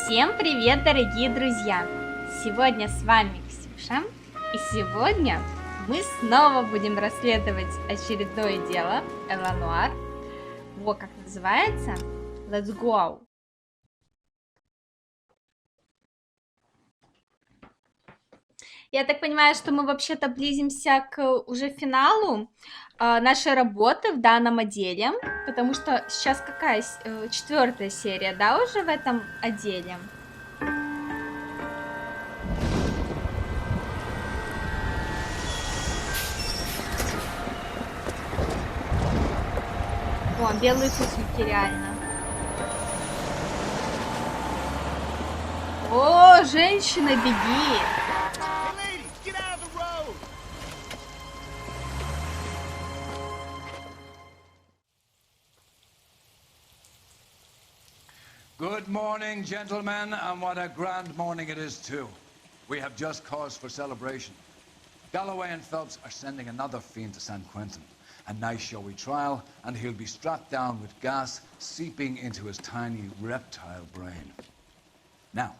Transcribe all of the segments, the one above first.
Всем привет, дорогие друзья! Сегодня с вами Ксюша, и сегодня мы снова будем расследовать очередное дело Noire. Вот как называется. Let's go! Я так понимаю, что мы вообще-то близимся к уже финалу нашей работы в данном отделе, потому что сейчас какая? 4-я серия, да, уже в этом отделе? О, белые туфельки, реально. О, женщина, беги! Good morning, gentlemen, and what a grand morning it is, too. We have just cause for celebration. Galloway and Phelps are sending another fiend to San Quentin. A nice showy trial, and he'll be strapped down with gas seeping into his tiny reptile brain. Now,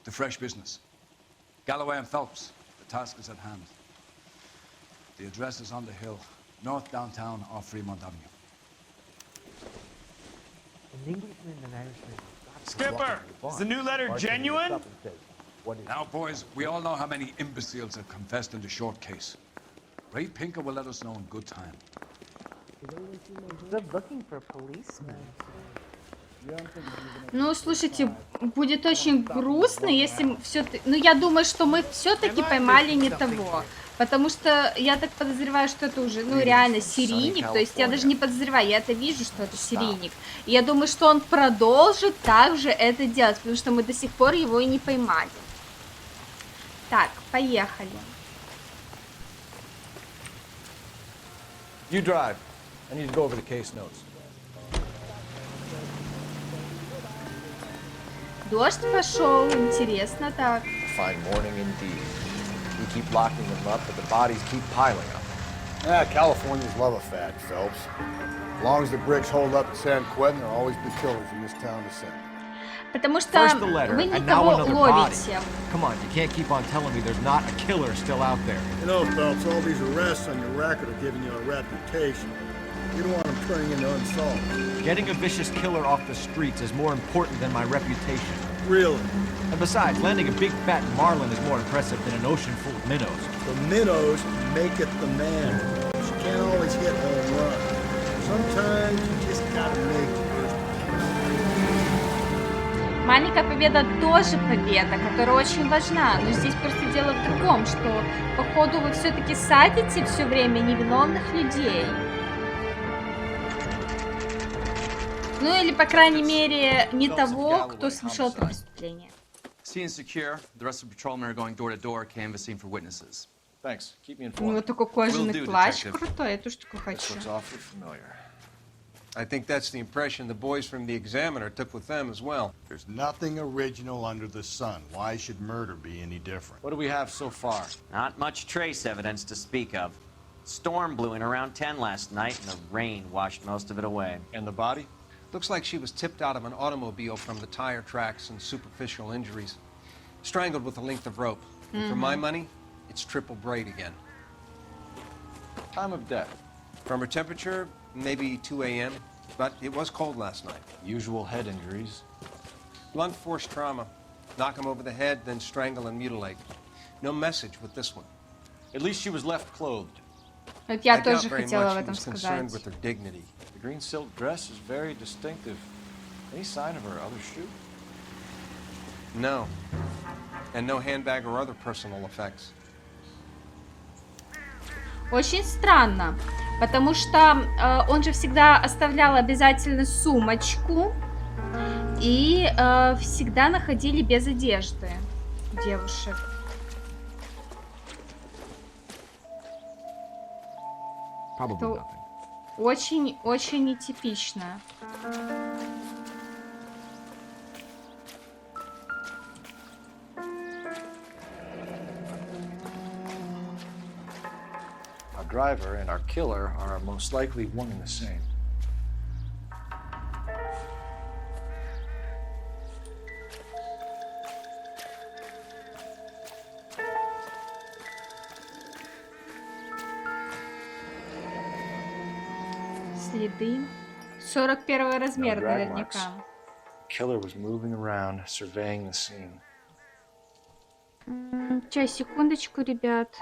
to fresh business. Galloway and Phelps, the task is at hand. The address is on the hill, north downtown off Fremont Avenue. Skipper, is the new letter genuine? Now, boys, we all know how many imbeciles have confessed in the short case. Ray Pinker will let us know in good time. Good looking for policemen. Ну, слушайте, будет очень грустно, если все-таки... Ну, я думаю, что мы все-таки поймали не того. Потому что я так подозреваю, что это уже, ну, реально серийник. То есть я даже не подозреваю, я это вижу, что это серийник. И я думаю, что он продолжит также это делать, потому что мы до сих пор его и не поймали. Так, поехали. You drive. I need to go over the case notes. Дождь пошел, интересно так. Fine morning indeed. We keep locking them up, but the bodies keep piling up. Yeah, Californians love a fad, Phelps. As long as the bricks hold up at San Quentin, there'll always be killers in this town to send. Потому что First the letter, вы and now никого another body. ловите. Come on, you can't keep on telling me there's not a killer still out there. You know, Phelps, all these arrests on your record are giving you a reputation. You don't want them turning into unsolved. Getting a vicious killer off the streets is more important than my reputation. Really? And besides, landing a big fat marlin is more impressive than an ocean full of minnows. The minnows make it the man. You can't always hit home run. Sometimes you just gotta make it. Маленькая победа тоже победа, которая очень важна. Но здесь просто дело в другом, что, походу, вы все-таки садите все время невиновных людей. Ну или, по крайней мере, не того, кто совершил это преступление. Scene secure. The rest of the patrolmen are going door to door, canvassing for witnesses. Thanks. Keep me У informed. него такой кожаный Will do, плащ detective. крутой, я тоже такой This хочу. looks awfully familiar. I think that's the impression the boys from the Examiner took with them as well. There's nothing original under the sun. Why should murder be any different? What do we have so far? Not much trace evidence to speak of. Storm blew in around 10 last night, and the rain washed most of it away. And the body? Looks like she was tipped out of an automobile from the tire tracks and superficial injuries. Strangled with a length of rope. And for my money, it's triple braid again. Time of death? From her temperature, maybe 2 a.m., but it was cold last night. Usual head injuries. Blunt force trauma. Knock him over the head, then strangle and mutilate. No message with this one. At least she was left clothed. Вот я I doubt тоже very хотела much в he этом was concerned сказать. with her dignity. The green silk dress is very distinctive. Any sign of her other shoe? No. And no handbag or other personal effects. Очень странно, потому что он же всегда оставлял обязательно сумочку и всегда находили без одежды девушек. Probably Это nothing. очень-очень нетипично. Our driver and our killer are most likely one and the same. Следы. 41 размер No drag наверняка. Killer was moving around, surveying the scene. Сейчас, секундочку, ребят.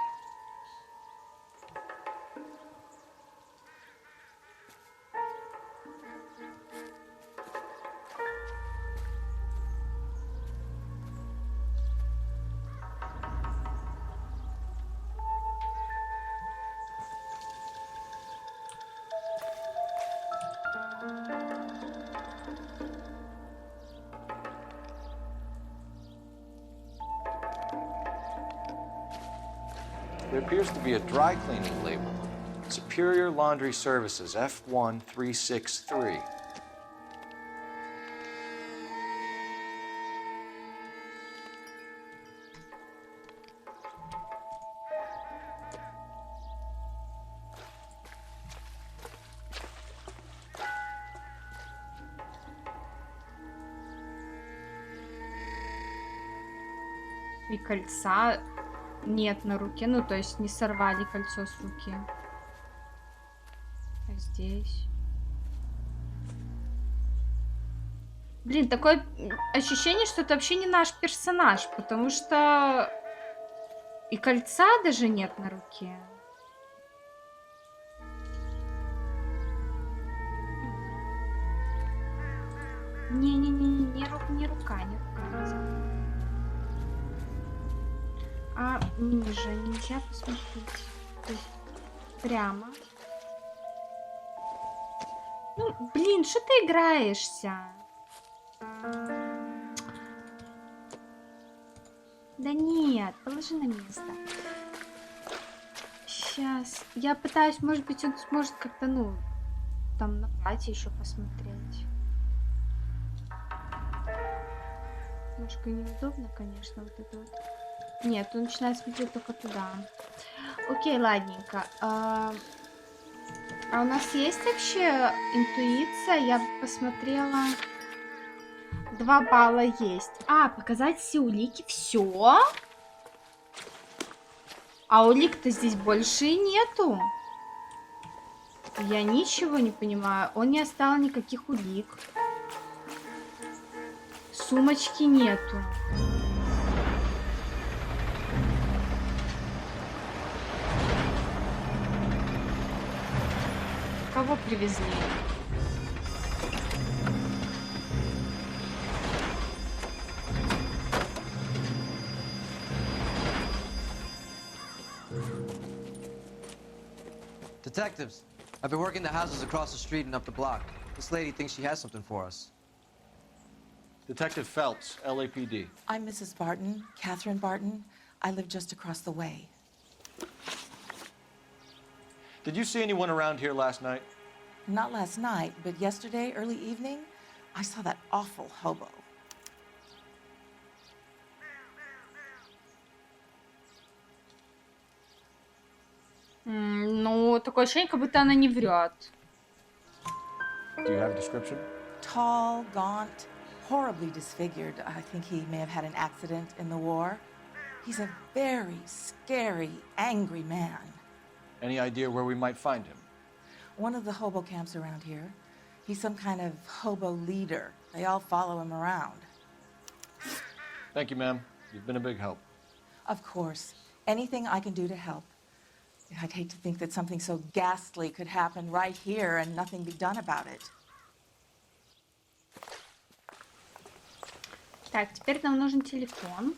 There appears to be a dry cleaning label. Superior Laundry Services, F1363. И кольца нет на руке. Ну, то есть не сорвали кольцо с руки. А здесь... Блин, такое ощущение, что это вообще не наш персонаж. Потому что... И кольца даже нет на руке. Не-не-не, не рука. А ниже нельзя посмотреть. То есть прямо. Ну, блин, что ты играешься? Да нет, положи на место. Сейчас. Я пытаюсь, может быть, он сможет как-то, ну, там на платье еще посмотреть. Немножко неудобно, конечно, вот это вот. Нет, он начинает смотреть только туда. Окей, ладненько. А у нас есть вообще интуиция? Я бы посмотрела. 2 балла есть. А, показать все улики. Все? А улик-то здесь больше и нету. Я ничего не понимаю. Он не оставил никаких улик. Сумочки нету. Кого привезли? Detectives, I've been working the houses across the street and up the block. This lady thinks she has something for us. Detective Phelps, LAPD. I'm Mrs. Barton, Catherine Barton. I live just across the way. Did you see anyone around here last night? Not last night, but yesterday, early evening, I saw that awful hobo. Ну, такое ощущение, как будто она не врет. Do you have a description? Tall, gaunt, horribly disfigured. I think he may have had an accident in the war. He's a very scary, angry man. Any idea where we might find him? One of the hobo camps around here. He's some kind of hobo leader. They all follow him around. Thank you, ma'am. You've been a big help. Of course. Anything I can do to help. I'd hate to think that something so ghastly could happen right here and nothing be done about it. Так, теперь нам нужен телефон.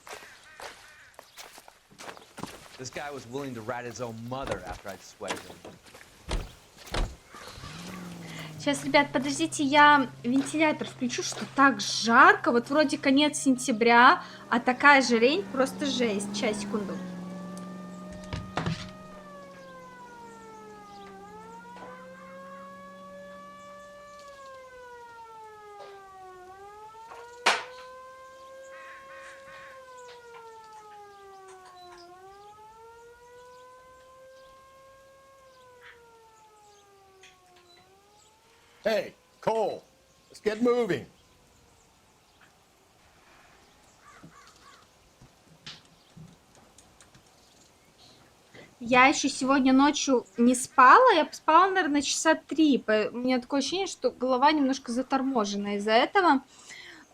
This guy was willing to rat his own mother after I'd sweated him. Сейчас, ребят, подождите, я вентилятор включу, что так жарко. Вот вроде конец сентября, а такая же лень, просто жесть. Сейчас, секунду. Hey, Cole, let's get moving. Я еще сегодня ночью не спала, я поспала, наверное, часа 3. У меня такое ощущение, что голова немножко заторможена из-за этого.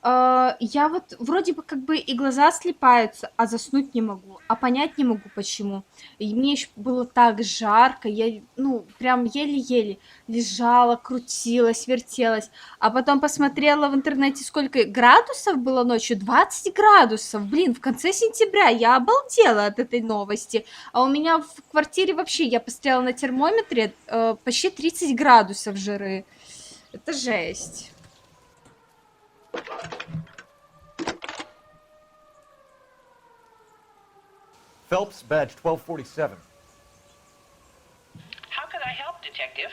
Я вот вроде бы как бы и глаза слипаются, а заснуть не могу, а понять не могу почему. И мне еще было так жарко, я, ну, прям еле-еле лежала, крутилась, вертелась, а потом посмотрела в интернете, сколько градусов было ночью, 20 градусов, блин, в конце сентября, я обалдела от этой новости, а у меня в квартире вообще, я посмотрела на термометре, почти 30 градусов жары, это жесть. Phelps, badge 1247. How could I help, Detective?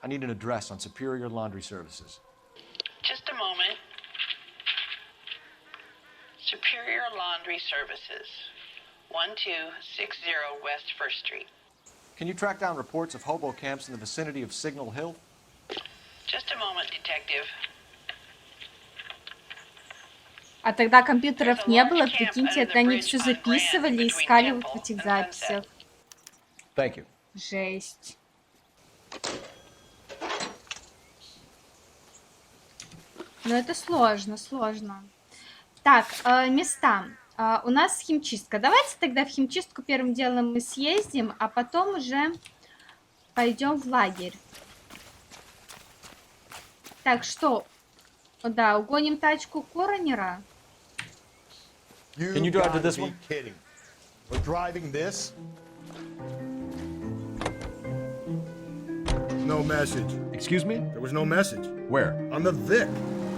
I need an address on Superior Laundry Services. Just a moment. Superior Laundry Services, 1260 West 1st Street. Can you track down reports of hobo camps in the vicinity of Signal Hill? Just a moment, Detective. А тогда компьютеров не было, прикиньте, это они все записывали, искали вот в этих записях. Thank you. Жесть. Но это сложно, сложно. Так, места. У нас химчистка. Давайте тогда в химчистку первым делом мы съездим, а потом уже пойдем в лагерь. Так, что? Да, угоним тачку коронера. Can you drive to this one? Kidding. We're driving this? No message. Excuse me? There was no message. Where? On the Vic.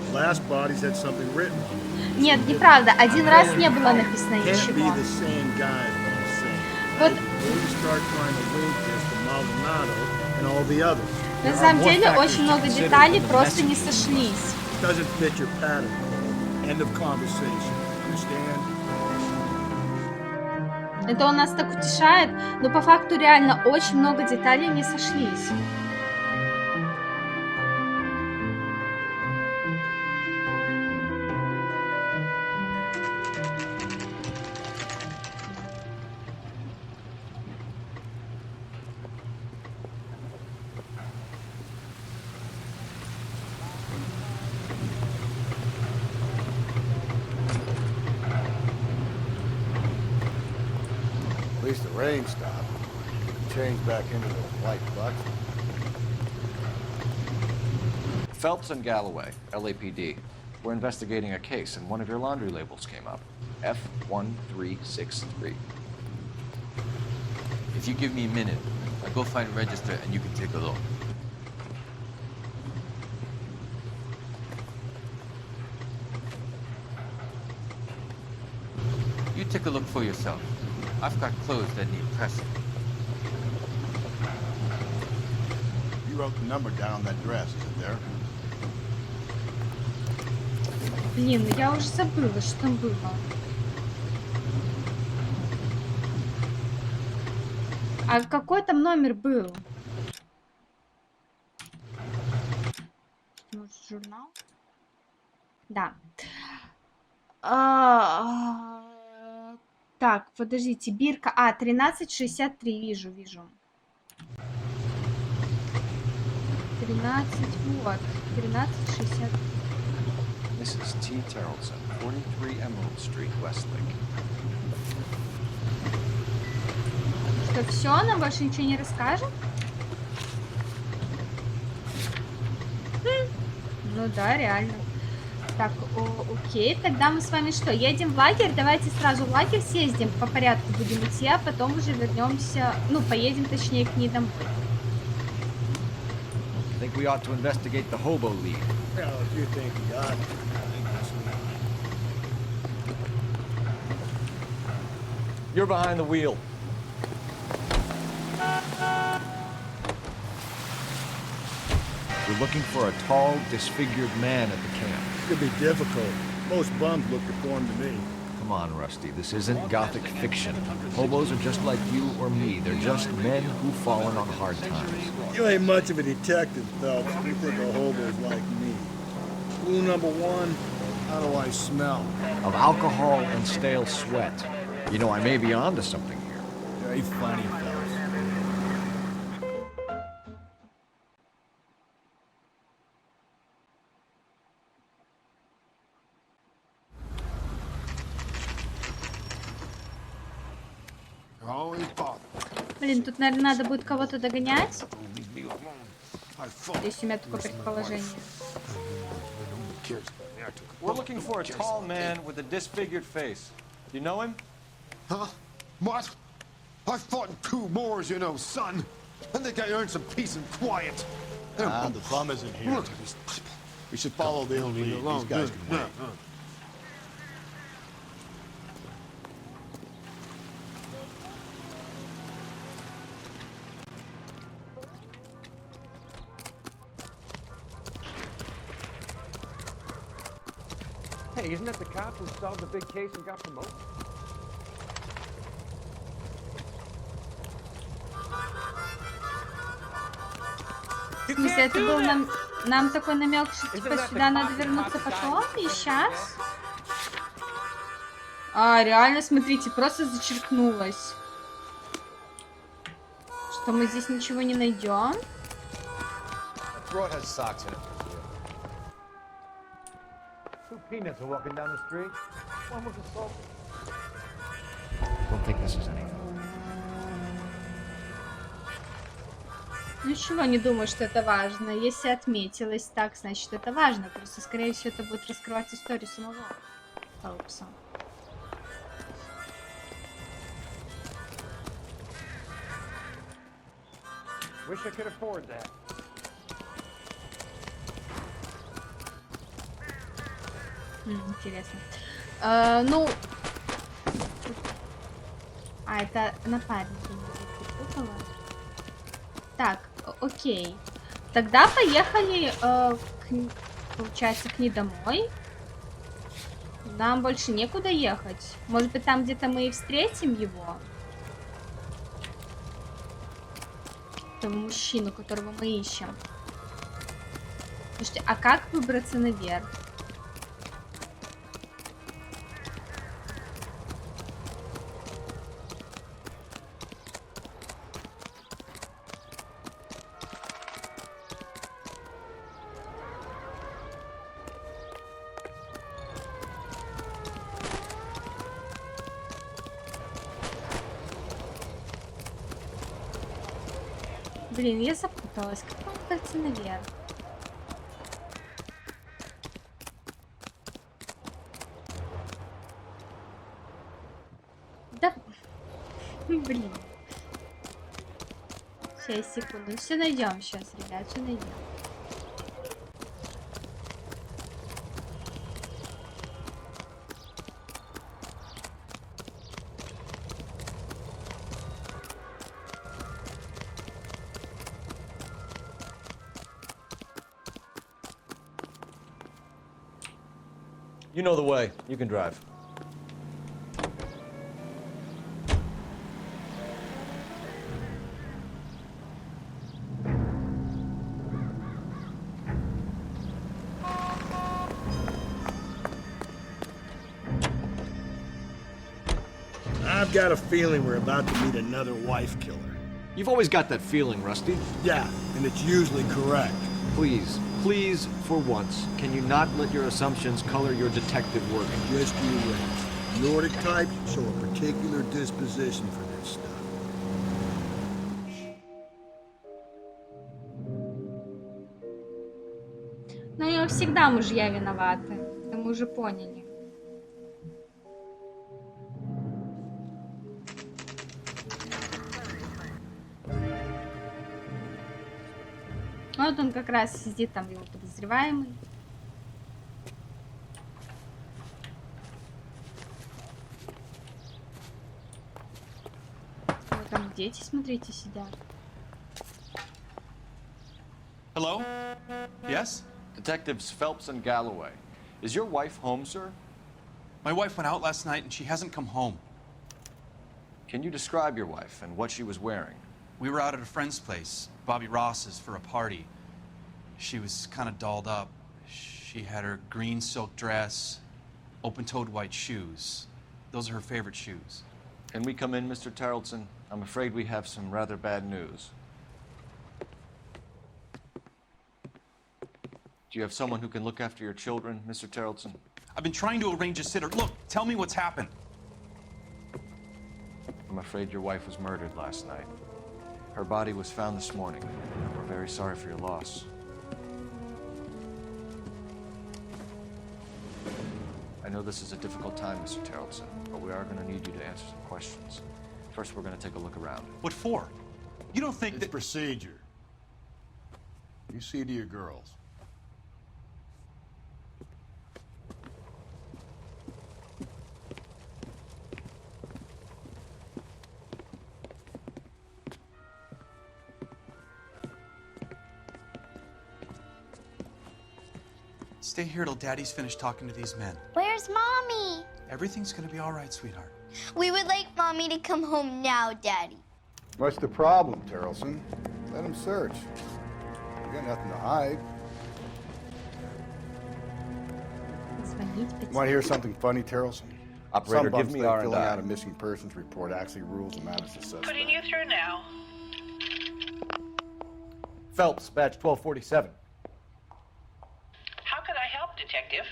The last bodies had something written on them. Нет, неправда. Один раз не было написано Can't be ничего. the same guy, is what I'm saying. Вот. Maybe start trying to link this to Maldonado and all the others. На самом деле очень много деталей просто не сошлись. Doesn't fit your pattern. End of conversation. Understand? Это он нас так утешает, но по факту реально очень много деталей не сошлись. At least the rain stopped. Change back into the white bucks. Phelps and Galloway, LAPD. We're investigating a case, and one of your laundry labels came up. F1363. If you give me a minute, I'll go find a register and you can take a look. You take a look for yourself. I've got clothes that need pressing. You wrote the number down on that dress, is it there? Блин, я уже забыла, что там было. А какой там номер был? Может, журнал? Да. Так, подождите, бирка. 1363, вижу. 13, вот. 1363. Mrs. T. Terrellson, 43 Emerald Street, Westlake. Что, все, нам больше ничего не расскажет? Ну да, реально. Так, окей, тогда мы с вами что, едем в лагерь? Давайте сразу в лагерь съездим, по порядку будем идти, а потом уже вернемся, ну, поедем, точнее, к ней домой. I think we ought to investigate the hobo league. Well, if you think we ought to, I think that's You're behind the wheel. We're looking for a tall, disfigured man at the camp. could be difficult. Most bums look deformed to me. Come on, Rusty, this isn't gothic fiction. Hobos are just like you or me. They're just men who've fallen on hard times. You ain't much of a detective, Phelps. You think a hobo's like me. Clue number one, how do I smell? Of alcohol and stale sweat. You know, I may be onto something here. Very funny, fellas. Блин, тут, наверное, надо будет кого-то догонять. Здесь у меня такое предположение. We're looking for a tall man with a disfigured face. Do you know him? Huh? What? I fought in 2 wars, you know, son. I think I earned some peace and quiet. The bum isn't here. We should follow the lead. These guys can wait. Hey, isn't that the cop who solved the big case and got promoted? В смысле, это был нам такой намек, что типа сюда надо вернуться потом и сейчас? А, реально, смотрите, просто зачеркнулось. Что мы здесь ничего не найдем? Peanuts are walking down the street. One was assaulted. Don't think this is anything. Ничего не думаю, что это важно. Если отметилось так, значит это важно. Просто, скорее всего, это будет раскрывать историю самого Фелпса. Wish I could afford that. Интересно. Ну... А, это напарник. Так, окей. Тогда поехали, получается, к ней домой. Нам больше некуда ехать. Может быть, там где-то мы и встретим его? Того мужчину, которого мы ищем. Слушайте, а как выбраться наверх? Блин, я запуталась. Как вам кажется наверх? Да... Блин. Сейчас, секунду. Все найдем сейчас, ребят, все найдем. You know the way. You can drive. I've got a feeling we're about to meet another wife killer. You've always got that feeling, Rusty. Yeah, and it's usually correct. Please, please, for once, can you not let your assumptions color your detective work? Just you wait. You're the type to show a particular disposition for this stuff. Но у него всегда мужья виноваты. Это мы уже поняли. Вот он как раз сидит, там его подозреваемый. Вот там дети, смотрите, сидят. Hello? Yes? Detectives Phelps and Galloway. Is your wife home, sir? My wife went out last night and she hasn't come home. Can you describe your wife and what she was wearing? We were out at a friend's place, Bobby Ross's, for a party. She was kind of dolled up. She had her green silk dress, open-toed white shoes. Those are her favorite shoes. Can we come in, Mr. Tarleton? I'm afraid we have some rather bad news. Do you have someone who can look after your children, Mr. Tarleton? I've been trying to arrange a sitter. Look, tell me what's happened. I'm afraid your wife was murdered last night. Her body was found this morning. We're very sorry for your loss. I know this is a difficult time, Mr. Tarleton, but we are going to need you to answer some questions. First, we're going to take a look around. What for? You don't think It's that... procedure. You see to your girls. Stay here till Daddy's finished talking to these men. Where's Mommy? Everything's gonna be all right, sweetheart. We would like Mommy to come home now, Daddy. What's the problem, Tarleton? Let him search. You got nothing to hide. Want to hear something funny, Tarleton? Operator, Some give me bums think R&I. filling out a missing persons report actually rules them out as a suspect. Putting you through now. Phelps, badge 1247. How could I help, Detective?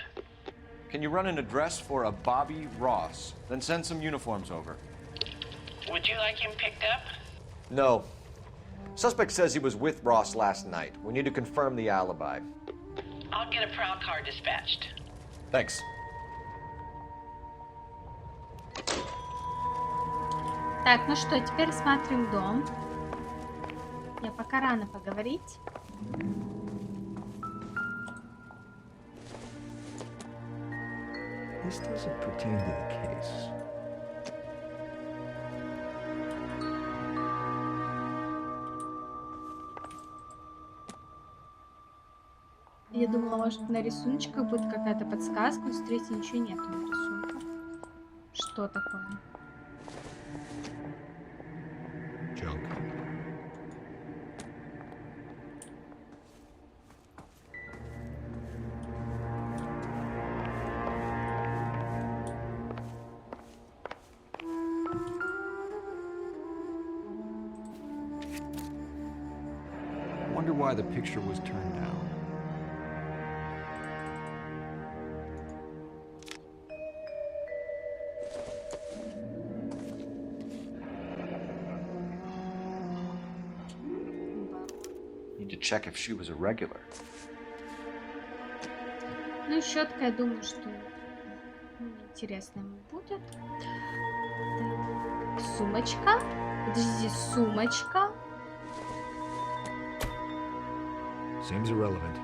Can you run an address for a Bobby Ross? Then send some uniforms over. Would you like him picked up? No. Suspect says he was with Ross last night. We need to confirm the alibi. I'll get a prowl car dispatched. Thanks. Так, ну что, теперь смотрим дом. Я пока рано поговорить. This doesn't pertain to the case. Я думала, может, на рисуночках будет какая-то подсказка, но смотрите, ничего нету на рисунках. Что такое? Junk. I wonder why the picture was turned down. Need to check if she was a regular. Ну, щетка, я думаю, что интересно будет. Так, сумочка. Подожди, сумочка. Seems irrelevant.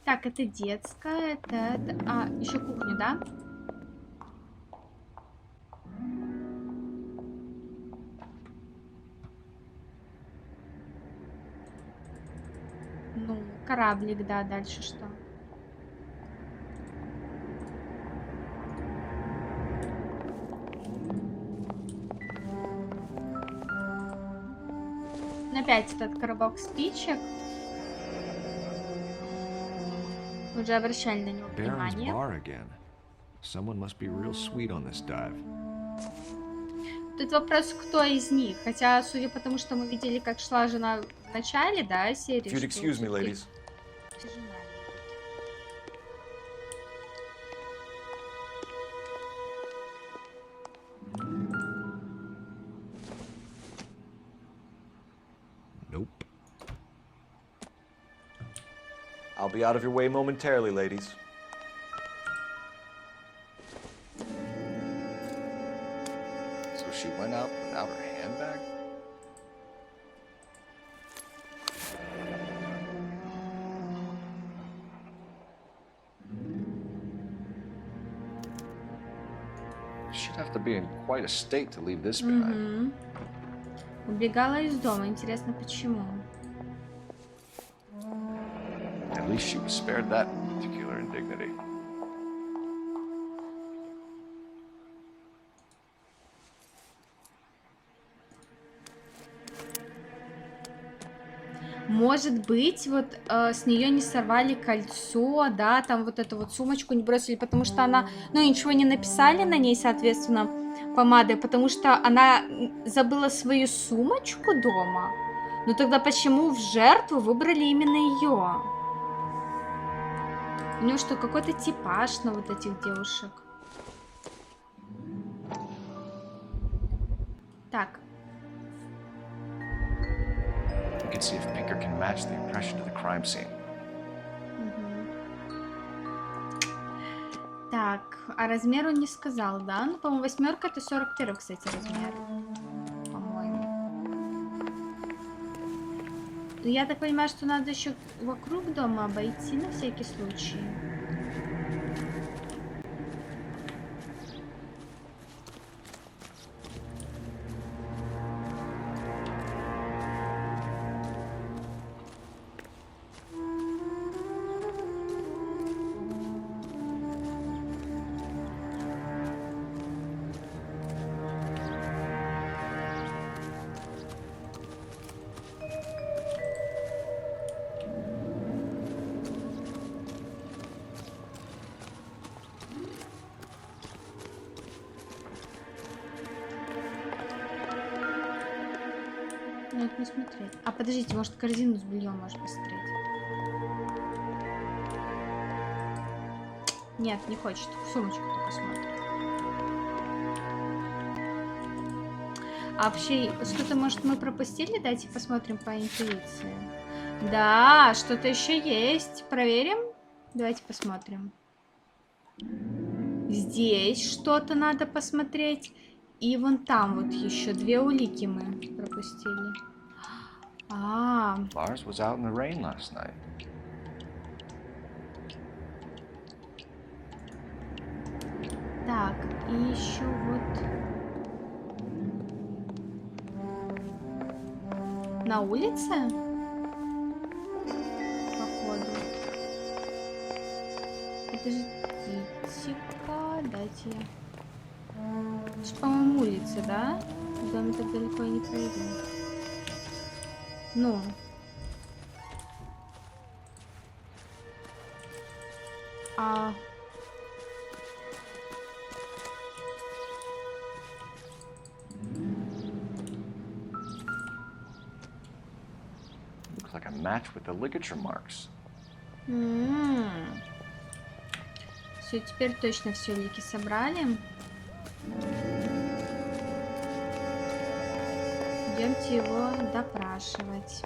Так, это детская, это... А, еще кухню, да? Ну, кораблик, да, дальше что? Опять этот коробок спичек. Уже обращали на него Baron's внимание. bar again. Someone must be real sweet on this dive. Тут вопрос, кто из них. Хотя, судя по тому, что мы видели, как шла жена в начале, да, серии. If you'd excuse me, ladies. Nope. I'll be out of your way momentarily, ladies. So she went out without her handbag? She'd have to be in quite a state to leave this behind. Убегала из дома. Интересно, почему? At least she was spared that particular indignity. Может быть, вот с нее не сорвали кольцо, да, там вот эту вот сумочку не бросили, потому что она, ну, ничего не написали на ней, соответственно, помадой, потому что она забыла свою сумочку дома. Ну тогда почему в жертву выбрали именно ее? У него что, какой-то типаж на вот этих девушек? Так. We can see if Pinker can match the impression to the crime scene. Так, а размер он не сказал, да? Ну, по-моему, 8 это 41, кстати, размер. По-моему. Ну, я так понимаю, что надо еще вокруг дома обойти на всякий случай. Надо посмотреть. А подождите, может корзину с бельем можно посмотреть? Нет, не хочет. Сумочку только смотрит. А вообще, что-то, может, мы пропустили? Давайте посмотрим по интуиции. Да, что-то еще есть. Проверим? Давайте посмотрим. Здесь что-то надо посмотреть. И вон там вот еще 2 улики мы пропустили. Lars was out in the rain last night. Так, и еще вот на улице? Походу. Подождите-ка, дайте я. Это, по-моему, улица, да? В доме так далеко я не пройду. Ну. Looks like a match with the ligature marks. Все, теперь точно все улики собрали. Идемте его допрашивать.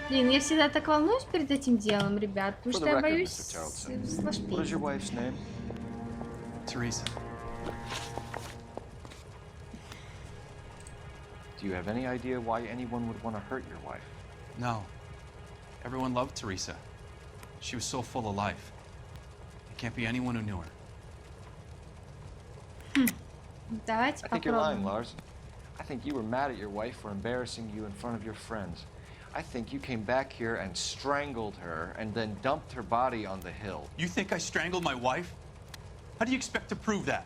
Блин, я всегда так волнуюсь перед этим делом, ребят, потому что я боюсь сложить. What is your wife's name? Teresa. Do you have any idea why anyone would want to hurt your wife? No. Everyone loved Teresa. She was so full of life. There can't be anyone who knew her. Давайте I think you're lying, попробуем. Lars. I think you were mad at your wife for embarrassing you in front of your friends. I think you came back here and strangled her and then dumped her body on the hill. You think I strangled my wife? How do you expect to prove that?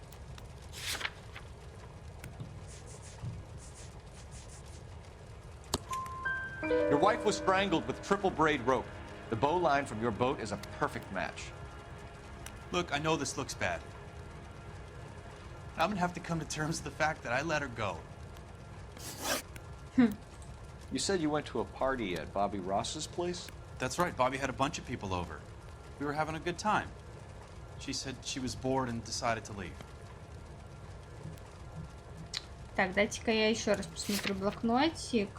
Your wife was strangled with triple braid rope. The bow line from your boat is a perfect match. Look, I know this looks bad. I'm gonna have to come to terms with the fact that I let her go. You said you went to a party at Bobby Ross's place? That's right, Bobby had a bunch of people over. We were having a good time. She said she was bored and decided to leave. Так, дайте-ка я еще раз посмотрю блокнотик.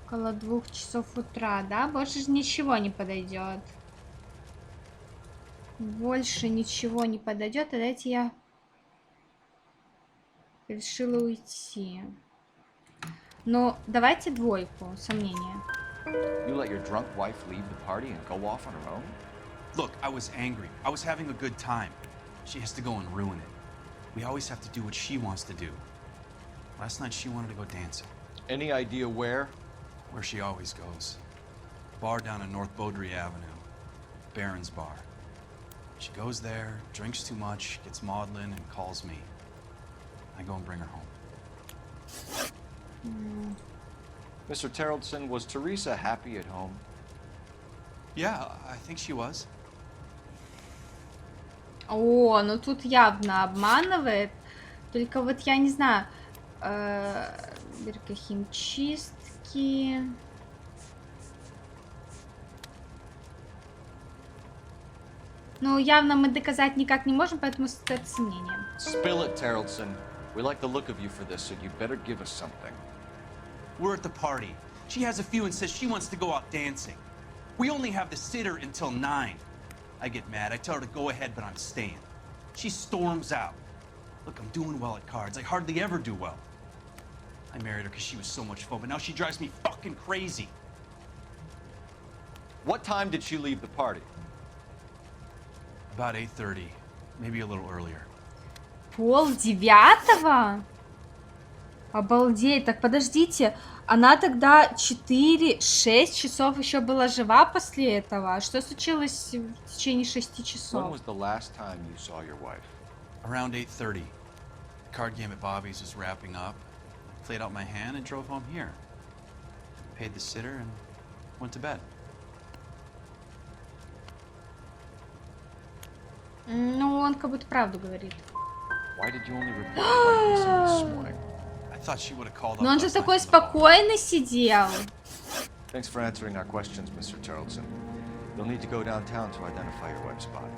Около 2 часов утра, да? Больше же ничего не подойдет. Больше ничего не подойдет. А дайте я решила уйти. Но давайте 2, сомнения. You let your drunk wife leave the party and go off on her own? Look, I was angry. I was having a good time. She has to go and ruin it. We always have to do what she wants to do. Last night she wanted to go dancing. Any idea where? Where she always goes. Bar down on North Beaudry Avenue. Baron's Bar. She goes there, drinks too much, gets maudlin, and calls me. I go and bring her home. Mr. Tarleton, was Teresa happy at home? Yeah, I think she was. О, ну тут явно обманывает. Только вот я не знаю. Бирка химчистки. Ну, явно мы доказать никак не можем, поэтому стоит сомнение. Spill it, Tarleton. We like the look of you for this, so you better give us something. We're at the party. She has a few and says she wants to go out dancing. We only have the sitter until 9. I get mad. I tell her to go ahead, but I'm staying. She storms out. Look, I'm doing well at cards. I hardly ever do well. I married her because she was so much fun, but now she drives me fucking crazy. What time did she leave the party? About 8:30, maybe a little earlier. 8:30? Обалдеть. Так, подождите. Она тогда 4-6 часов еще была жива после этого. Что случилось в течение 6 When часов? was the last time you saw your wife? Around 8:30. The card game at Bobby's was wrapping up. I played out my hand and drove home here. Paid the sitter and went to bed. Ну, он как будто правду говорит. Why did you only report your wife missing this morning? I thought she would have called up. Но он же такой спокойный сидел. Thanks for answering our questions, Mr. Tarleton. You'll need to go downtown to identify your wife's body.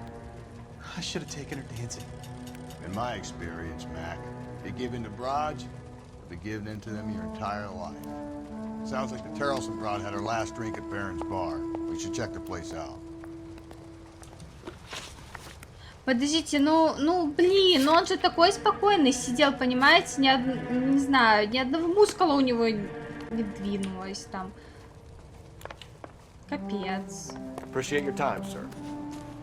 I should have taken her dancing. In my experience, Mac, you give in to broads, you'll be giving in to them your entire life. Sounds like the Tarleton broad had her last drink at Barron's bar. We should check the place out. Подождите, ну, блин, ну он же такой спокойный сидел, понимаете? Не знаю, ни одного мускула у него не двинулось там. Капец. Appreciate your time, sir.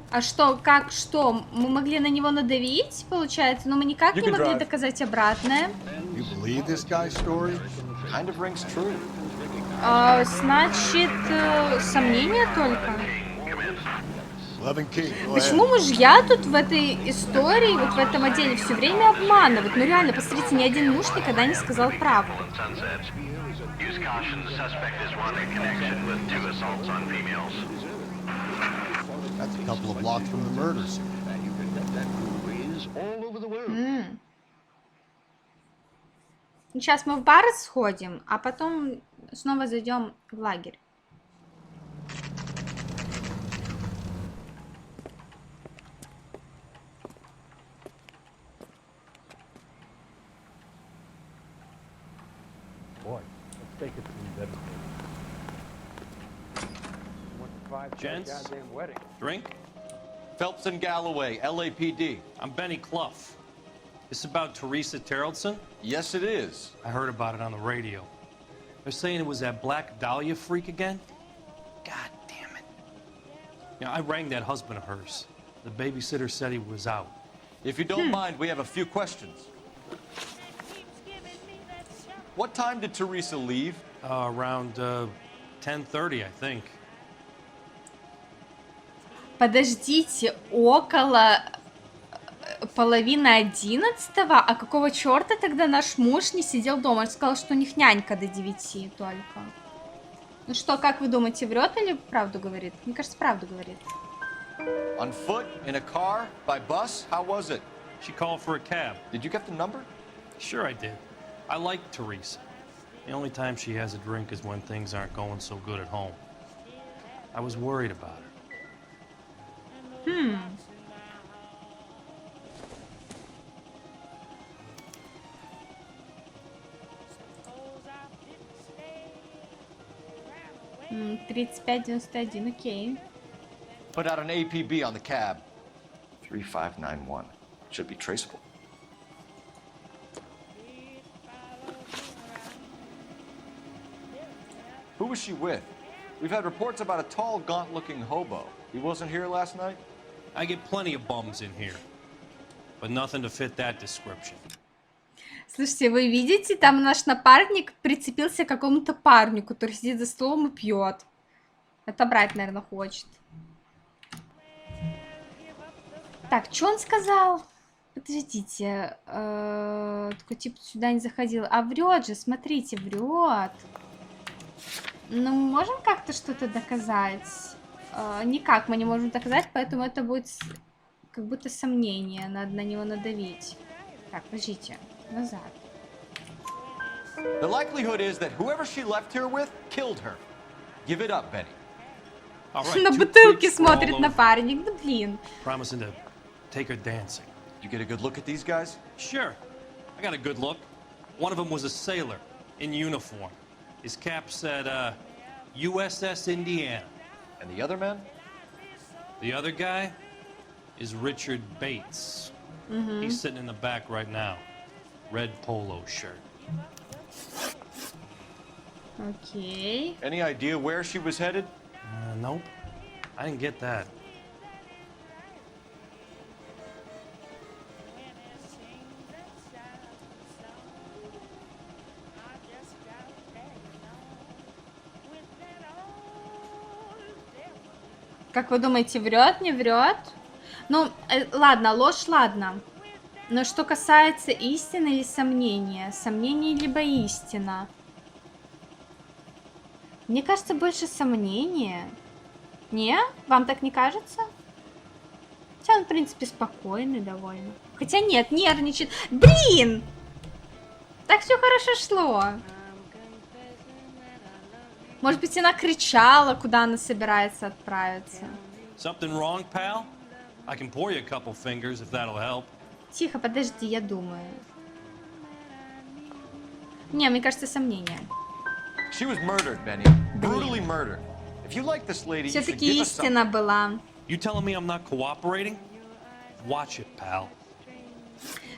А что, что? Мы могли на него надавить, получается, но мы никак не могли доказать обратное. You believe this guy's story? Kind of rings true. Значит, сомнения только. Key, Почему мужья тут в этой истории, вот в этом отделе все время обманывают? Ну реально, посмотрите, ни один муж никогда не сказал правду. That's a couple of blocks from the murder scene. Сейчас мы в бар сходим, а потом снова зайдем в лагерь. Boy, let's take it to the Gents? wedding. Drink? Phelps and Galloway, LAPD. I'm Benny Clough. This about Teresa Tarleton? Yes, it is. I heard about it on the radio. They're saying it was that Black Dahlia freak again? God damn it. You know, I rang that husband of hers. The babysitter said he was out. If you don't mind, we have a few questions. What time did Teresa leave? Around 10:30, I think. Подождите, около половины 11-го? А какого черта тогда наш муж не сидел дома? Он сказал, что у них нянька до 9 только. Ну что, как вы думаете, врет или правду говорит? Мне кажется, правду говорит. On foot, in a car, by bus? How was it? She called for a cab. Did you get the number? Sure I did. I like Teresa. The only time she has a drink is when things aren't going so good at home. I was worried about her. Hmm. Hmm, 3591, окей. Put out an APB on the cab. 3591. Should be traceable. Who was she with? We've had reports about a tall, gaunt-looking hobo. He wasn't here last night? I get plenty of bums in here, but nothing to fit that description. Слушайте, вы видите, там наш напарник прицепился к какому-то парню, который сидит за столом и пьет. Отобрать, наверное, хочет. Так, что он сказал? Подождите, такой тип сюда не заходил. А врет же, смотрите, врет. Ну, можем как-то что-то доказать? Никак мы не можем доказать, поэтому это будет как будто сомнение. Надо на него надавить. Так, подождите, назад. The likelihood is that whoever she left here with killed her. Give it up, Benny. На бутылке смотрит напарник. Да блин. Promising to take her dancing. You get a good look at these guys? Sure. I got a good look. One of them was a sailor in uniform. His cap said, USS Indiana. And the other man? The other guy is Richard Bates. He's sitting in the back right now. Red polo shirt. Окей. Any idea where she was headed? Nope. I didn't get that. Как вы думаете, врет, не врет? Ну, ладно, ложь, ладно. Но что касается истины или сомнения? Сомнение либо истина? Мне кажется, больше сомнения. Не? Вам так не кажется? Хотя он, в принципе, спокойный довольно. Хотя нет, нервничает. Блин! Так все хорошо шло. Может быть, она кричала, куда она собирается отправиться. Something wrong, pal? I can pour you a couple fingers if that'll help. Тихо, подожди, я думаю. Не, мне кажется, сомнение. She was murdered, Benny. Brutally murdered. If you like this lady, you should Все-таки give us some. истина была. You telling me I'm not cooperating? Watch it, pal.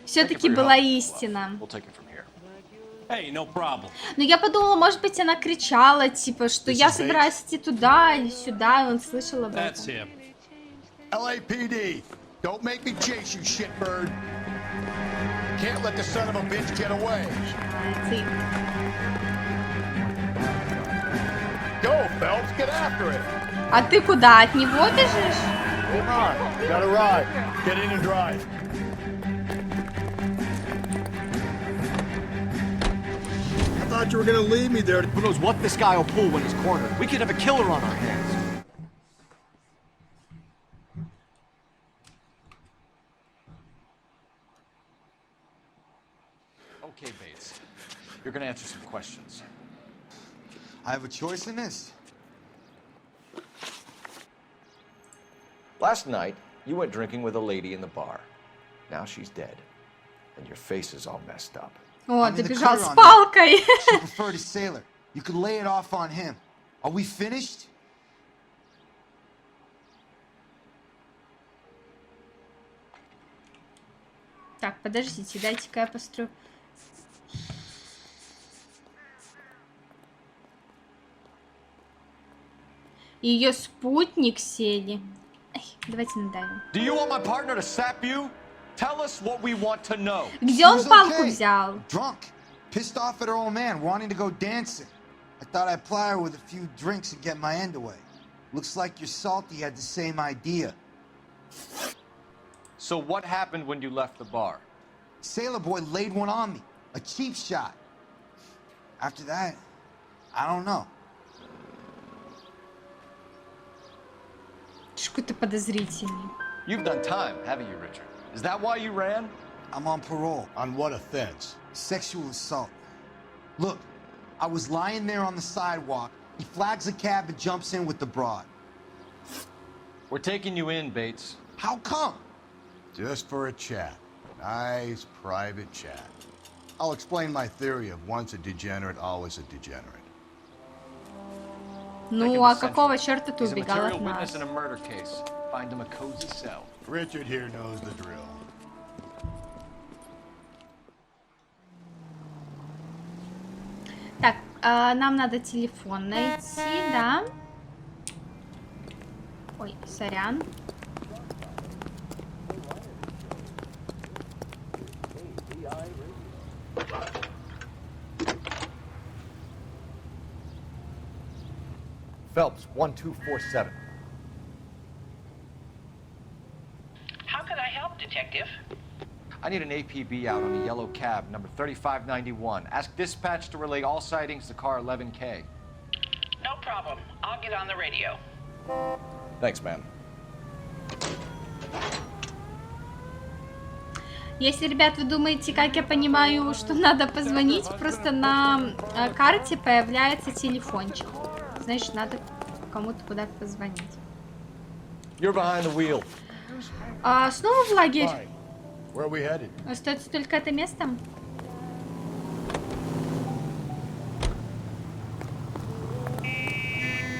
Все-таки была истина. We'll take it from here. Hey, no problem. Но я подумала, может быть, она кричала, типа, что я собираюсь идти туда или сюда, и он слышал об That's этом. him. LAPD, don't make me chase you, shitbird. Can't let the son of a bitch get away. Go, Phelps, get after it. А ты куда? От него бежишь? Come on, got a ride. Get in and drive. I thought you were gonna leave me there. Who knows what this guy will pull when he's cornered? We could have a killer on our hands. Okay, Bates. You're gonna answer some questions. I have a choice in this. Last night, you went drinking with a lady in the bar. Now she's dead. And your face is all messed up. О, ты бежал с палкой. She preferred a sailor. You could lay it off on him. Are we finished? Так, подождите, дайте-ка я построю. Ее спутник сели. Эй, давайте надавим. Do you want my partner to sap you? Tell us what we want to know. Где он палку взял? Drunk. Pissed off at her old man, wanting to go dancing. I thought I'd ply her with a few drinks and get my end away. Looks like your salty had the same idea. So what happened when you left the bar? Sailor boy laid one on me. A cheap shot. After that, I don't know. Какой-то подозрительный. You've done time, haven't you, Richard? Is that why you ran? I'm on parole. On what offense? Sexual assault. Look, I was lying there on the sidewalk. He flags a cab and jumps in with the broad. We're taking you in, Bates. How come? Just for a chat. Nice private chat. I'll explain my theory of once a degenerate, always a degenerate. Ну, а какого черта ты убегал от нас? Witness in a murder case. Find him a cozy cell. Richard here knows the drill. Так, нам надо телефон найти, да? Ой, сорян. Phelps, 1247. How can I help, Detective? I need an APB out on a yellow cab, number 3591. Ask dispatch to relay all sightings to car 11K. No problem. I'll get on the radio. Thanks, man. Если, ребят, вы думаете, как я понимаю, что надо позвонить, просто на карте появляется телефончик. Значит, надо кому-то куда-то позвонить. You're behind the wheel. Снова в лагерь. Where are we headed? Остается только это место.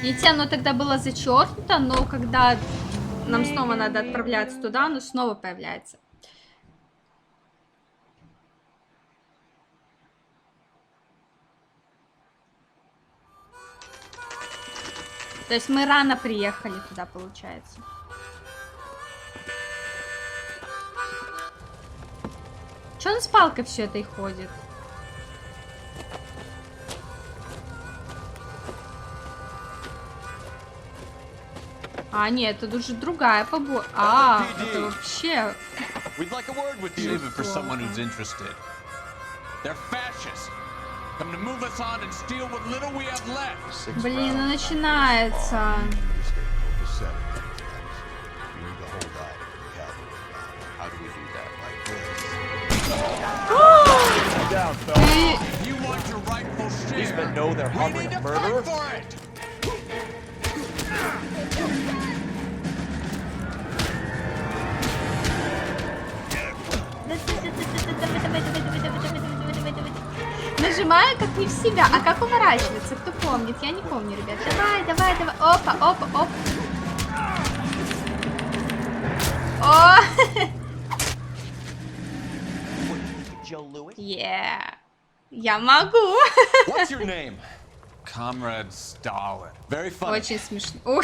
Видите, оно тогда было зачеркнуто, но когда нам снова надо отправляться туда, оно снова появляется. То есть мы рано приехали туда, получается. Че он с палкой все это и ходит? А, нет, это уже другая побо... А, это вообще... We'd like a word with you for someone who's interested. They're fascists. Come to move us on and steal what little we have left. Блин, ну начинается. How do we do that? You want your rightful share. These men know they're harboring a murderer. Нажимаю как не в себя. А как уворачиваться? Кто помнит? Я не помню, ребят. Давай, давай, давай. Опа, опа, оп. О! Yeah. Я могу. What's your name? Comrade Stalin. Very funny. Очень смешно. Мы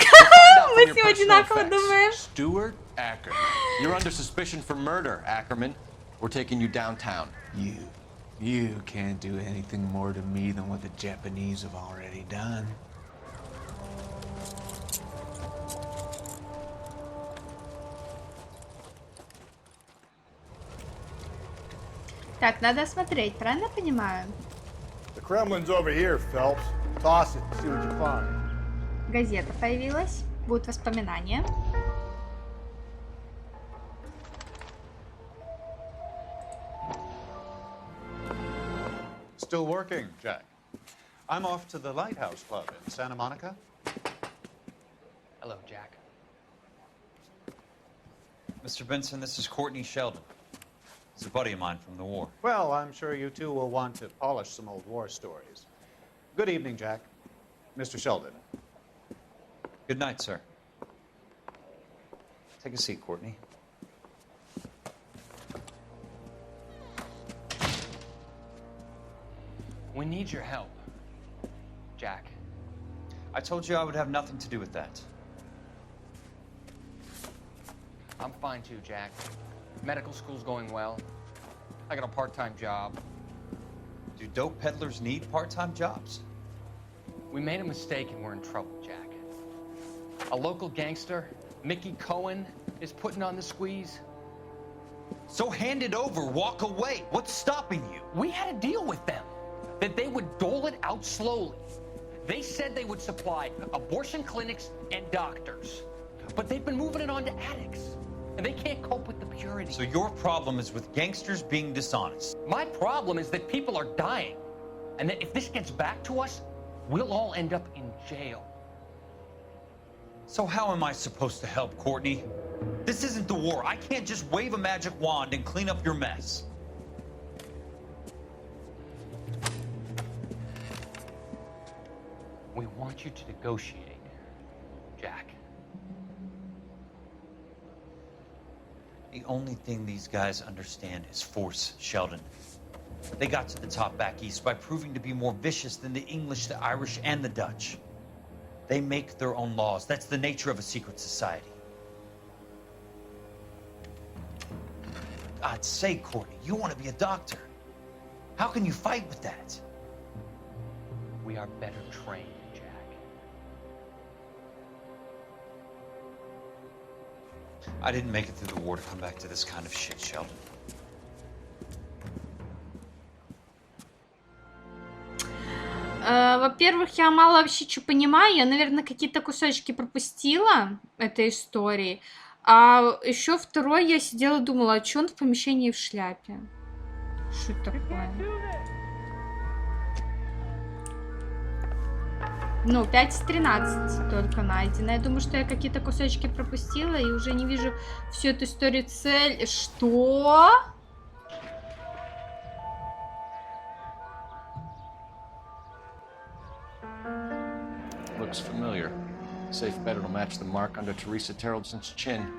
все одинаково думаем. Stuart Ackerman. You're under suspicion for murder, Ackerman. We're taking you downtown. You can't do anything more to me than what the Japanese have already done. Так, надо смотреть, правильно понимаю? The Kremlin's over here, Phelps. Toss it, see what you find. Газета появилась. Будут воспоминания. Still working, Jack. I'm off to the Lighthouse Club in Santa Monica. Hello, Jack. Mr. Benson, this is Courtney Sheldon. He's a buddy of mine from the war. Well, I'm sure you two will want to polish some old war stories. Good evening, Jack. Mr. Sheldon. Good night, sir. Take a seat, Courtney. We need your help, Jack. I told you I would have nothing to do with that. I'm fine too, Jack. Medical school's going well. I got a part-time job. Do dope peddlers need part-time jobs? We made a mistake and we're in trouble, Jack. A local gangster, Mickey Cohen, is putting on the squeeze. So hand it over, walk away. What's stopping you? We had a deal with them that they would dole it out slowly. They said they would supply abortion clinics and doctors, but they've been moving it on to addicts, and they can't cope with the purity. So your problem is with gangsters being dishonest. My problem is that people are dying, and that if this gets back to us, we'll all end up in jail. So how am I supposed to help, Courtney? This isn't the war. I can't just wave a magic wand and clean up your mess. We want you to negotiate, Jack. The only thing these guys understand is force, Sheldon. They got to the top back east by proving to be more vicious than the English, the Irish, and the Dutch. They make their own laws. That's the nature of a secret society. God's sake, Courtney, you want to be a doctor. How can you fight with that? We are better trained, Jack. I didn't make it through the war to come back to this kind of shit, Sheldon. Во-первых, я мало вообще что понимаю. Я, наверное, какие-то кусочки пропустила этой истории. А еще второй я сидела и думала, а что он в помещении в шляпе? Что это такое? Ну, 5 из 13 только найдено. Я думаю, что я какие-то кусочки пропустила и уже не вижу всю эту историю цель. Что? Looks familiar. Safe bet it'll match the mark under Teresa Terrelson's chin.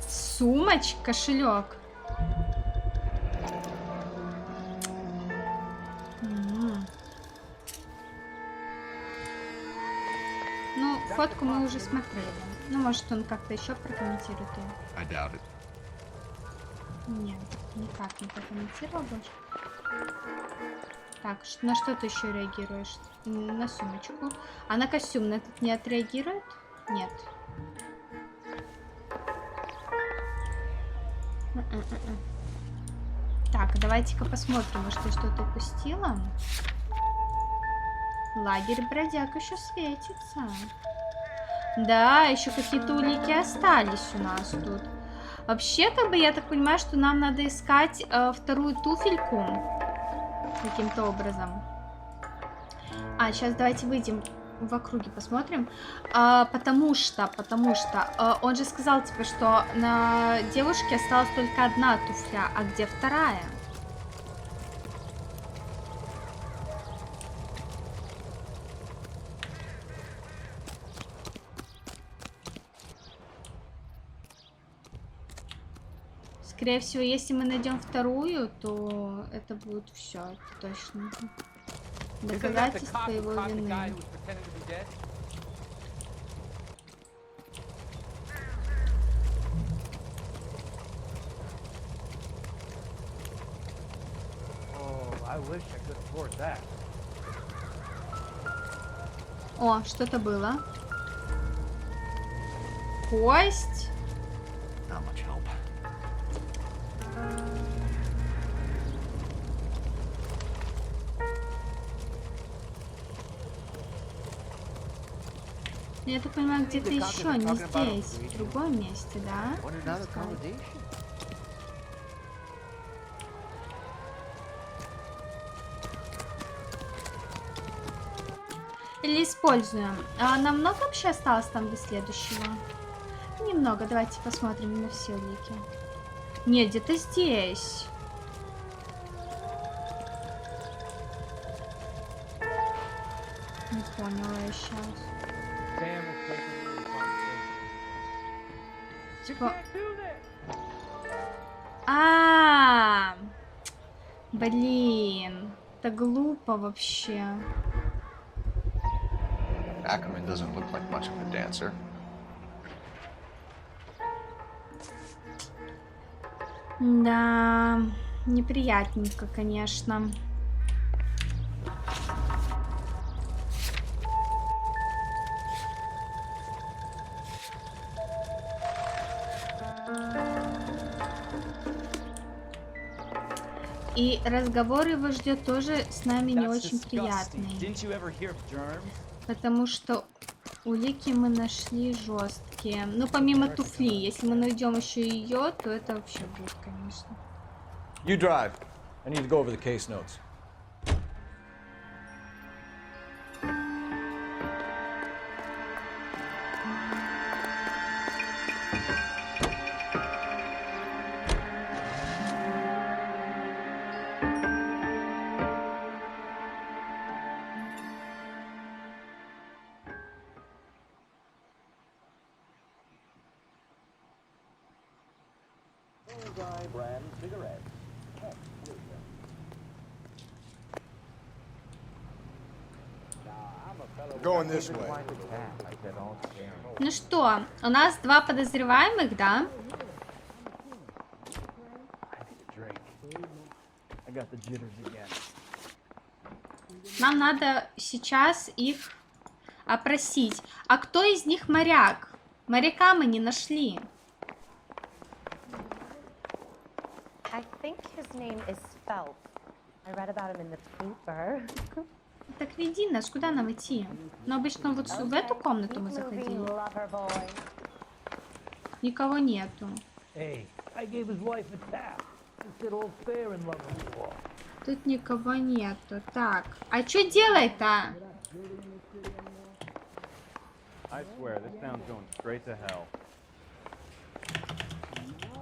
Сумочка, кошелек. Ну, фотку мы уже смотрели. Ну, может, он как-то еще прокомментирует ее. I doubt it. Нет, никак не прокомментировал больше. Так, на что ты еще реагируешь? На сумочку. А на костюм на этот не отреагирует? Нет. Так, давайте-ка посмотрим, может, я что-то упустила. Лагерь бродяг еще светится. Да, еще какие-то улики остались у нас тут. Вообще, как бы, я так понимаю, что нам надо искать вторую туфельку. Каким-то образом. А, сейчас давайте выйдем в округе, посмотрим. Потому что он же сказал, типа, что на девушке осталась только одна туфля, а где вторая? Скорее всего, если мы найдем вторую, то это будет все, это точно. Доказательство его вины. О, что-то было. Кость. Я так понимаю, где-то еще, не здесь, в другом месте, да? Или используем. А нам много вообще осталось там до следующего? Немного, давайте посмотрим на все улики. Нет, где-то здесь. Не поняла я сейчас. Типа... Блин, это глупо вообще. Ackerman doesn't look like much of a dancer. Да, неприятненько, конечно. И разговор его ждет тоже с нами не очень приятный. Потому что улики мы нашли жесткие. Ну, помимо туфли, если мы найдем еще ее, то это вообще будет, конечно. You drive. I need to go over the case notes. Ну что, у нас два подозреваемых, да? Нам надо сейчас их опросить. А кто из них моряк? Моряка мы не нашли. I think his name is Phelps. I read about him in the paper. Так веди нас, куда нам идти? Ну, обычно вот в эту комнату мы заходили. Никого нету. Hey, I gave his wife a tap. He said all fair in love with war. Тут никого нету. Так, а что делать-то? I swear, this town's going straight to hell.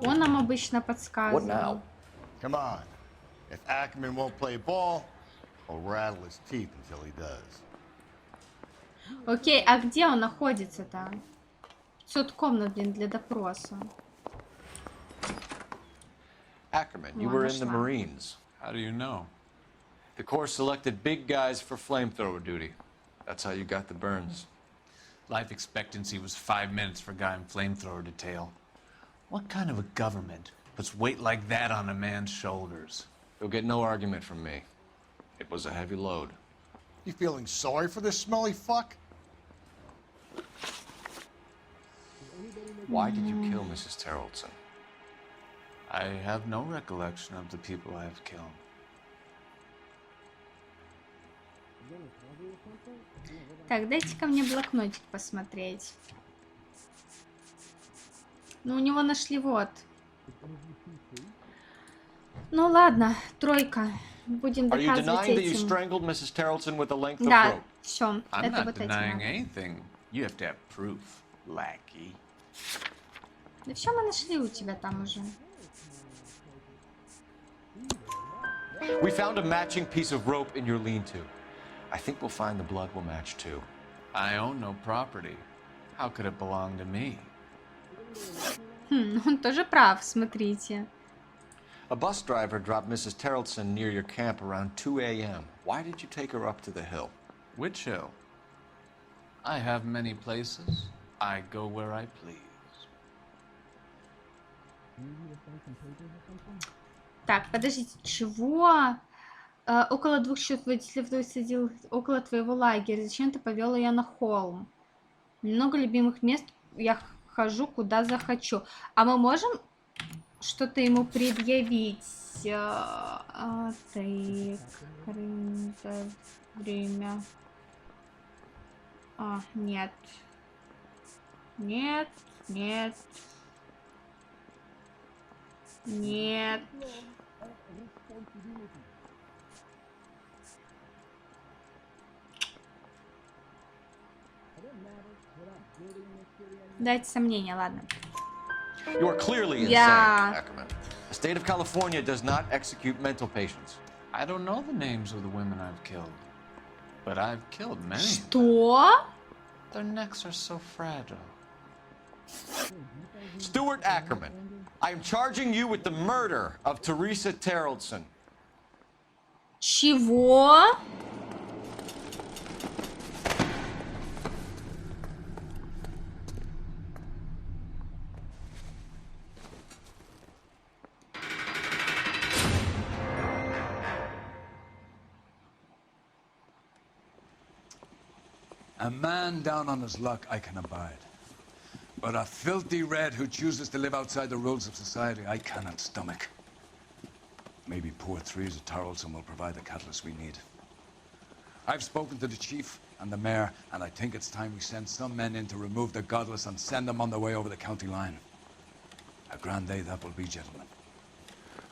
Он нам обычно подсказывал. Come on. If Ackerman won't play ball, I'll rattle his teeth until he does. Окей, а где он находится-то? 500 комнат, блин, для допроса. Ackerman, you were in the Marines. How do you know? The Corps selected big guys for flamethrower duty. That's how you got the burns. Life expectancy was 5 minutes for a guy in flamethrower detail. What kind of a government puts weight like that on a man's shoulders? You'll get no argument from me. It was a heavy load. You feeling sorry for this smelly fuck? Why did you kill Mrs. Terrellson? I have no recollection of the people I have killed. Так, дайте-ка мне блокнотик посмотреть. Ну, у него нашли вот. Ну ладно, тройка. Будем доказывать этим. Да, все. Это вот этим. Да все мы нашли у тебя там уже. We found a matching piece of rope in your lean-to. I think we'll find the blood will match too. I own no property. How could it belong to me? Он тоже прав, смотрите. A bus driver dropped Mrs. Terrellson near your camp around 2 a.m. Why did you take her up to the hill? Which hill? I have many places. I go where I please. Так, подождите, чего? Около 2 часов водитель высадил около твоего лагеря. Зачем ты повел ее на холм? Много любимых мест. Я хожу, куда захочу. А мы можем что-то ему предъявить? Так, время. Нет. Нет, нет. Нет. Дайте сомнения, ладно. You are clearly insane, Ackerman. The state of California does not execute mental patients. I don't know the names of the women I've killed, but I've killed many. Что? Their necks are so fragile. Stuart Ackerman, I am charging you with the murder of Teresa Terrellson. Чего? A man down on his luck I can abide. But a filthy red who chooses to live outside the rules of society I cannot stomach. Maybe poor Teresa Terrellson will provide the catalyst we need. I've spoken to the chief and the mayor, and I think it's time we send some men in to remove the godless and send them on their way over the county line. A grand day that will be, gentlemen.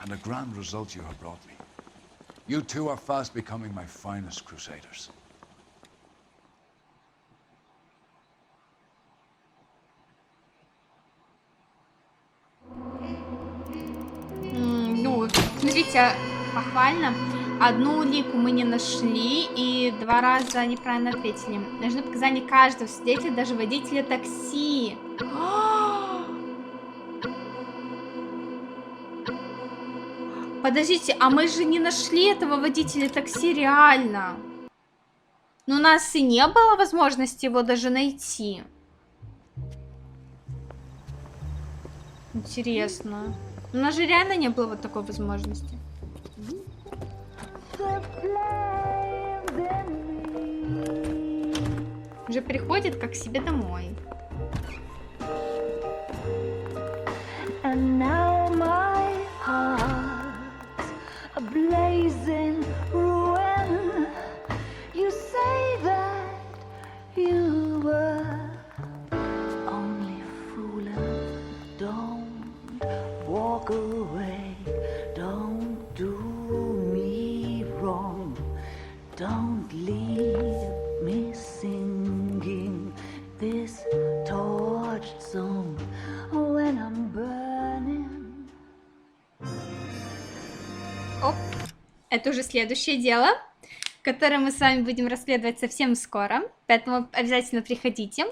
And a grand result you have brought me. You two are fast becoming my finest crusaders. Ну, смотрите, похвально. Одну улику мы не нашли и 2 раза неправильно ответили. Нужны показания каждого свидетеля, даже водителя такси. Подождите, а мы же не нашли этого водителя такси реально. Но у нас и не было возможности его даже найти. Интересно. У нас же реально не было вот такой возможности. Уже приходит как к себе домой. это уже следующее дело, которое мы с вами будем расследовать совсем скоро. Поэтому обязательно приходите.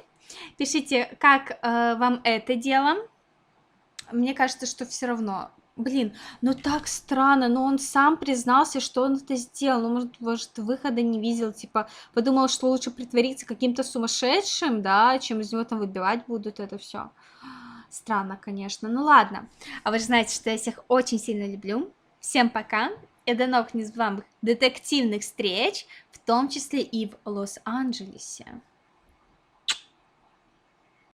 Пишите, как вам это дело. Мне кажется, что все равно... Блин, ну так странно, но он сам признался, что он это сделал. Ну, может, выхода не видел, типа, подумал, что лучше притвориться каким-то сумасшедшим, да, чем из него там выбивать будут это все. Странно, конечно. Ну ладно. А вы же знаете, что я всех очень сильно люблю. Всем пока. И до новых незабываемых детективных встреч, в том числе и в Лос-Анджелесе.